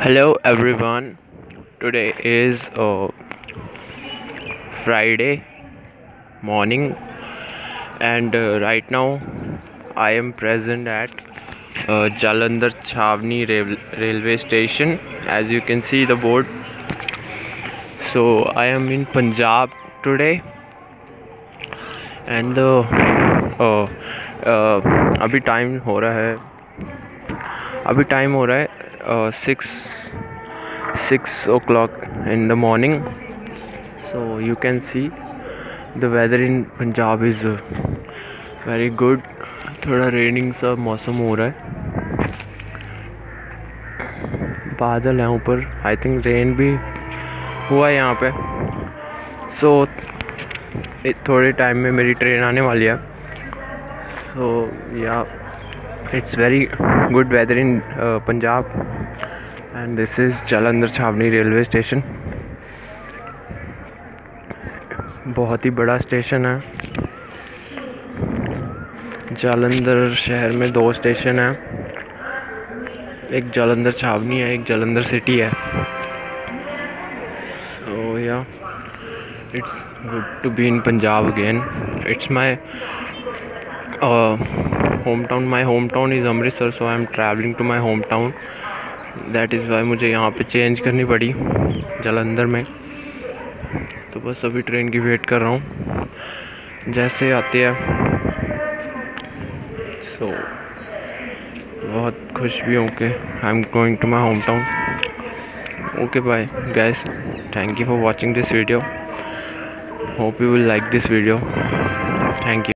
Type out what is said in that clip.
Hello everyone. Today is Friday morning, and right now I am present at Jalandhar railway station. As you can see the board. So I am in Punjab today, and uh, अभी time हो रहा है 6 o'clock in the morning. So you can see the weather in Punjab is very good. थोड़ा raining सा मौसम हो रहा है, बादल हैं ऊपर. आई थिंक रेन भी हुआ है यहाँ पे. सो थोड़े टाइम में मेरी ट्रेन आने वाली है. So yeah it's very good weather in Punjab, and this is Jalandhar Chhavni railway station. बहुत ही बड़ा स्टेशन है. जालंधर शहर में 2 स्टेशन हैं. एक जालंधर छावनी है, एक जालंधर सिटी है. So yeah it's good to be in Punjab again. It's my hometown. My hometown is Amritsar, so I am traveling to my hometown. That is why मुझे यहाँ पे चेंज करनी पड़ी जालंधर में. तो बस अभी ट्रेन की वेट कर रहा हूँ, जैसे आती है. सो बहुत खुश भी हूँ कि I am going to my home town. Okay bye guys, thank you for watching this video. Hope you will like this video. Thank you.